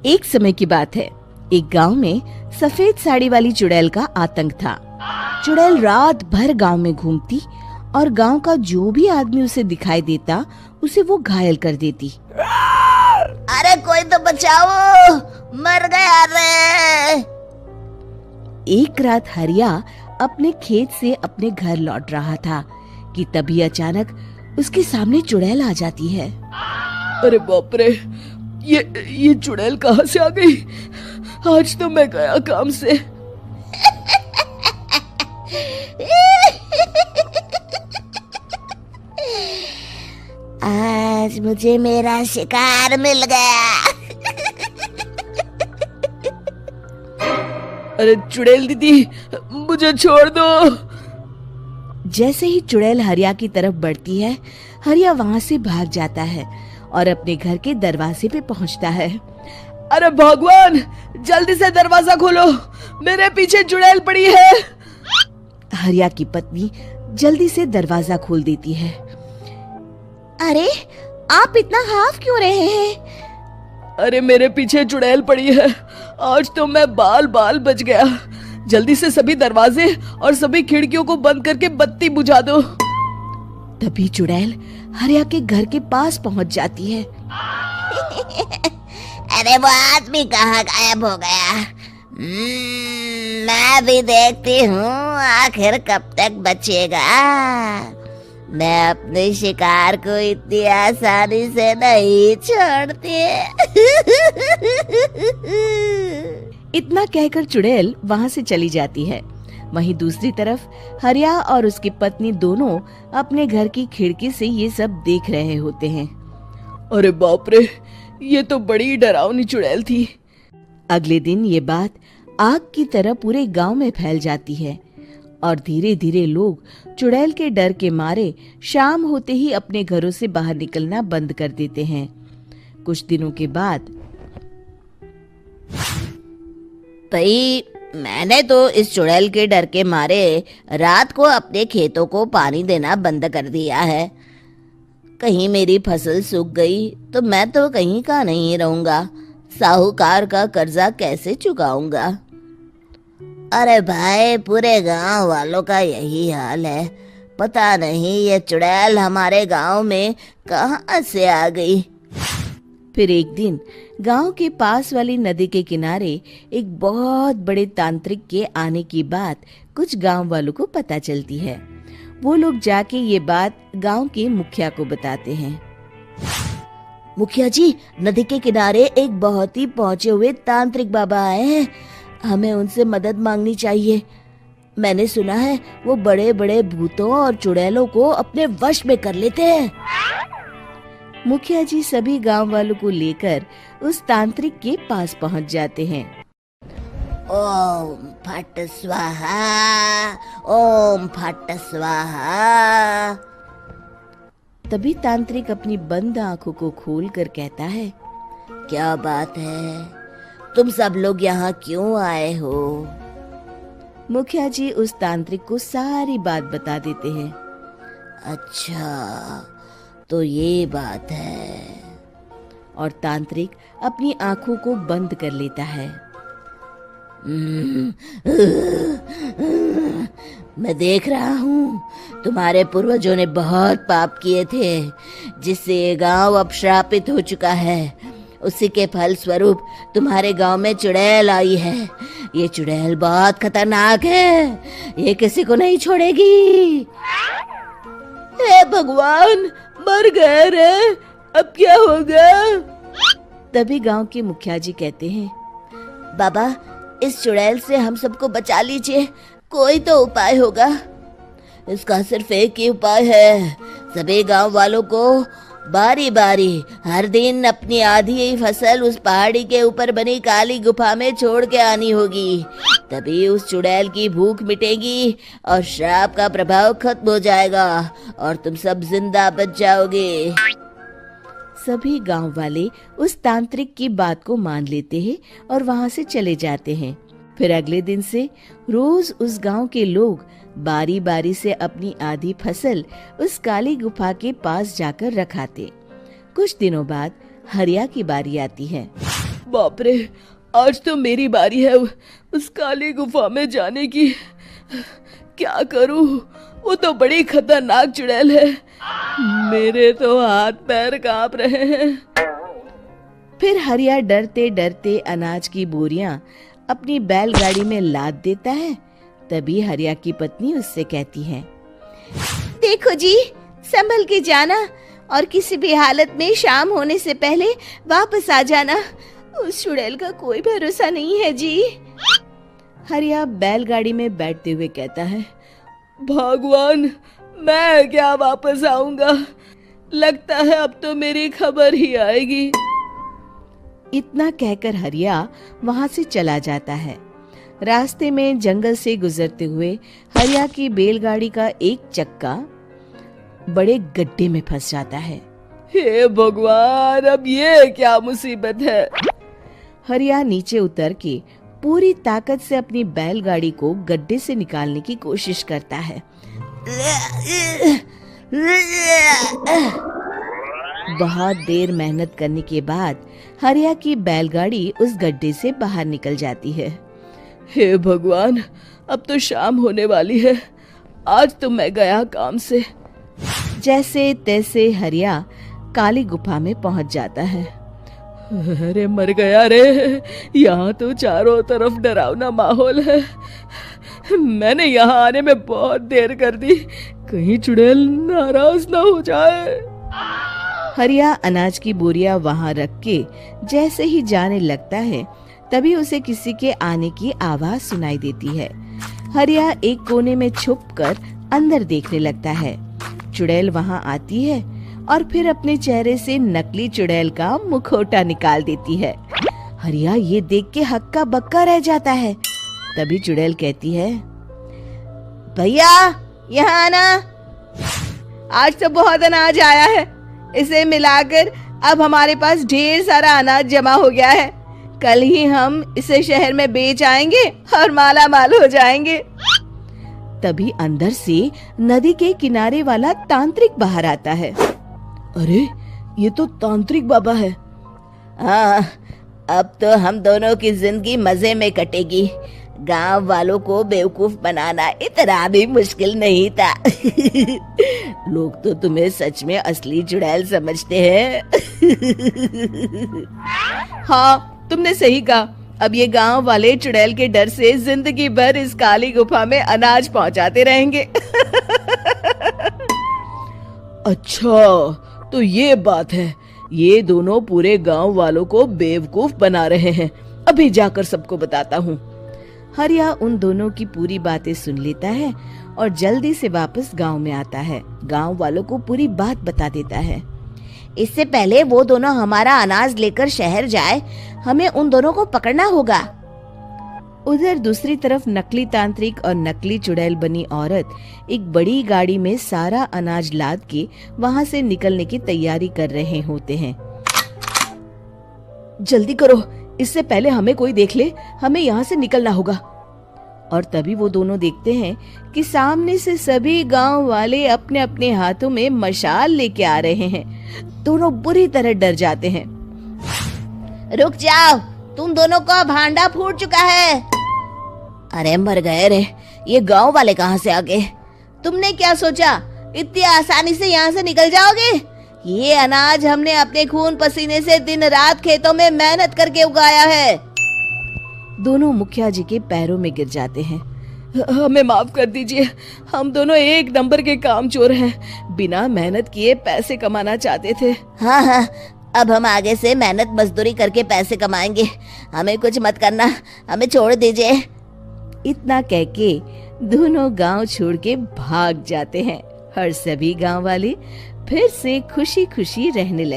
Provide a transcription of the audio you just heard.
एक समय की बात है। एक गांव में सफेद साड़ी वाली चुड़ैल का आतंक था। चुड़ैल रात भर गांव में घूमती और गांव का जो भी आदमी उसे दिखाई देता उसे वो घायल कर देती। अरे कोई तो बचाओ, मर गया रे। एक रात हरिया अपने खेत से अपने घर लौट रहा था कि तभी अचानक उसके सामने चुड़ैल आ जाती है। अरे बाप रे, ये चुड़ैल कहाँ से आ गई? आज तो मैं गया काम से। आज मुझे मेरा शिकार मिल गया। अरे चुड़ैल दीदी, मुझे छोड़ दो। जैसे ही चुड़ैल हरिया की तरफ बढ़ती है, हरिया वहाँ से भाग जाता है और अपने घर के दरवाजे पे पहुँचता है। अरे भगवान, जल्दी से दरवाजा खोलो, मेरे पीछे चुड़ैल पड़ी है। हरिया की पत्नी जल्दी से दरवाजा खोल देती है। अरे आप इतना हाफ क्यों रहे हैं? अरे मेरे पीछे चुड़ैल पड़ी है, आज तो मैं बाल बाल बच गया। जल्दी से सभी दरवाजे और सभी खिड़कियों को बंद करके बत्ती बुझा दो। तभी चुड़ैल हरिया के घर के पास पहुंच जाती है। अरे वो आदमी कहाँ गायब हो गया? मैं भी देखती हूँ आखिर कब तक बचेगा। मैं अपने शिकार को इतनी आसानी से नहीं छोड़ती। इतना कहकर चुड़ैल वहाँ से चली जाती है। वहीं दूसरी तरफ हरिया और उसकी पत्नी दोनों अपने घर की खिड़की से ये सब देख रहे होते हैं। अरे बाप रे, ये तो बड़ी डरावनी चुड़ैल थी। अगले दिन ये बात आग की तरह पूरे गांव में फैल जाती है और धीरे धीरे लोग चुड़ैल के डर के मारे शाम होते ही अपने घरों से बाहर निकलना बंद कर देते हैं। कुछ दिनों के बाद भाई, मैंने तो इस चुड़ैल के डर के मारे रात को अपने खेतों को पानी देना बंद कर दिया है। कहीं मेरी फसल सूख गई तो मैं तो कहीं का नहीं रहूंगा। साहूकार का कर्जा कैसे चुकाऊंगा? अरे भाई, पूरे गांव वालों का यही हाल है। पता नहीं ये चुड़ैल हमारे गांव में कहां से आ गई। फिर एक दिन गांव के पास वाली नदी के किनारे एक बहुत बड़े तांत्रिक के आने की बात कुछ गांव वालों को पता चलती है। वो लोग जाके ये बात गांव के मुखिया को बताते हैं। मुखिया जी, नदी के किनारे एक बहुत ही पहुंचे हुए तांत्रिक बाबा आए हैं। हमें उनसे मदद मांगनी चाहिए। मैंने सुना है वो बड़े बड़े भूतों और चुड़ैलों को अपने वश में कर लेते हैं। मुखिया जी सभी गांव वालों को लेकर उस तांत्रिक के पास पहुंच जाते हैं। ओम फट स्वाहा, ओम फट स्वाहा। तभी तांत्रिक अपनी बंद आंखों को खोलकर कहता है, क्या बात है? तुम सब लोग यहाँ क्यों आए हो? मुखिया जी उस तांत्रिक को सारी बात बता देते हैं। अच्छा, तो ये बात है। और तांत्रिक अपनी आंखों को बंद कर लेता है। मैं देख रहा हूँ तुम्हारे पूर्वजों ने बहुत पाप किए थे, जिससे ये गांव अब श्रापित हो चुका है। उसी के फल स्वरूप तुम्हारे गांव में चुड़ैल आई है। ये चुड़ैल बहुत खतरनाक है, ये किसी को नहीं छोड़ेगी। हे भगवान, मर गए रे, अब क्या होगा? तभी गांव के मुखिया जी कहते हैं, बाबा, इस चुड़ैल से हम सबको बचा लीजिए। कोई तो उपाय होगा। इसका सिर्फ एक ही उपाय है। सभी गांव वालों को बारी बारी हर दिन अपनी आधी फसल उस पहाड़ी के ऊपर बनी काली गुफा में छोड़ के आनी होगी। तभी उस चुड़ैल की भूख मिटेगी और श्राप का प्रभाव खत्म हो जाएगा और तुम सब जिंदा बच जाओगे। सभी गांव वाले उस तांत्रिक की बात को मान लेते हैं और वहां से चले जाते हैं। फिर अगले दिन से रोज उस गांव के लोग बारी बारी से अपनी आधी फसल उस काली गुफा के पास जाकर रखाते। कुछ दिनों बाद हरिया की बारी आती है। बाप रे, आज तो मेरी बारी है उस काली गुफा में जाने की। क्या करूं, वो तो बड़ी खतरनाक चुड़ैल है। मेरे तो हाथ पैर कांप रहे हैं। फिर हरिया डरते डरते अनाज की बोरियां अपनी बैलगाड़ी में लाद देता है। तभी हरिया की पत्नी उससे कहती है, देखो जी, संभल के जाना और किसी भी हालत में शाम होने से पहले वापस आ जाना। उस चुड़ैल का कोई भरोसा नहीं है जी। हरिया बैलगाड़ी में बैठते हुए कहता है, भगवान, मैं क्या वापस आऊंगा? लगता है अब तो मेरी खबर ही आएगी। इतना कहकर हरिया वहां से चला जाता है। रास्ते में जंगल से गुजरते हुए हरिया की बैलगाड़ी का एक चक्का बड़े गड्ढे में फंस जाता है। हे भगवान, अब ये क्या मुसीबत है? हरिया नीचे उतर के पूरी ताकत से अपनी बैलगाड़ी को गड्ढे से निकालने की कोशिश करता है। बहुत देर मेहनत करने के बाद हरिया की बैलगाड़ी उस गड्ढे से बाहर निकल जाती है। हे भगवान, अब तो शाम होने वाली है। आज तो मैं गया काम से। जैसे तैसे हरिया काली गुफा में पहुंच जाता है। अरे मर गया रे, यहाँ तो चारों तरफ डरावना माहौल है। मैंने यहाँ आने में बहुत देर कर दी, कहीं चुड़ैल नाराज ना हो जाए। हरिया अनाज की बोरिया वहां रख के जैसे ही जाने लगता है, तभी उसे किसी के आने की आवाज सुनाई देती है। हरिया एक कोने में छुपकर अंदर देखने लगता है। चुड़ैल वहां आती है और फिर अपने चेहरे से नकली चुड़ैल का मुखौटा निकाल देती है। हरिया ये देख के हक्का बक्का रह जाता है। तभी चुड़ैल कहती है, भैया यहाँ आना। आज तो बहुत अनाज आया है, इसे मिलाकर अब हमारे पास ढेर सारा अनाज जमा हो गया है। कल ही हम इसे शहर में बेच आएंगे और माला माल हो जाएंगे। तभी अंदर से नदी के किनारे वाला तांत्रिक बाहर आता है। अरे, ये तो तांत्रिक बाबा है। हाँ, अब तो हम दोनों की जिंदगी मजे में कटेगी। गांव वालों को बेवकूफ बनाना इतना भी मुश्किल नहीं था। लोग तो तुम्हें सच में असली चुड़ैल समझते हैं। हाँ, तुमने सही कहा। अब ये गांव वाले चुड़ैल के डर से जिंदगी भर इस काली गुफा में अनाज पहुंचाते रहेंगे। अच्छा, तो ये बात है। ये दोनों पूरे गांव वालों को बेवकूफ बना रहे हैं। अभी जाकर सबको बताता हूँ। हरिया उन दोनों की पूरी बातें सुन लेता है और जल्दी से वापस गांव में आता है। गांव वालों को पूरी बात बता देता है। इससे पहले वो दोनों हमारा अनाज लेकर शहर जाए, हमें उन दोनों को पकड़ना होगा। उधर दूसरी तरफ नकली तांत्रिक और नकली चुड़ैल बनी औरत एक बड़ी गाड़ी में सारा अनाज लाद के वहां से निकलने की तैयारी कर रहे होते हैं। जल्दी करो, इससे पहले हमें कोई देख ले। हमें यहाँ से निकलना होगा। और तभी वो दोनों देखते हैं कि सामने से सभी गांव वाले अपने अपने हाथों में मशाल लेके आ रहे हैं। दोनों बुरी तरह डर जाते हैं। रुक जाओ, तुम दोनों का भांडा फूट चुका है। अरे मर गए रे, ये गांव वाले कहाँ से आ गए? तुमने क्या सोचा इतनी आसानी से यहाँ से निकल जाओगे? ये अनाज हमने अपने खून पसीने से दिन रात खेतों में मेहनत करके उगाया है। दोनों मुखिया जी के पैरों में गिर जाते हैं। हमें माफ कर दीजिए, हम दोनों एक नंबर के कामचोर हैं। बिना मेहनत किए पैसे कमाना चाहते थे। हाँ, अब हम आगे से मेहनत मजदूरी करके पैसे कमाएंगे। हमें कुछ मत करना, हमें छोड़ दीजिए। इतना कह के दोनों गांव छोड़ के भाग जाते हैं और सभी गांव वाले फिर से खुशी खुशी रहने लगे।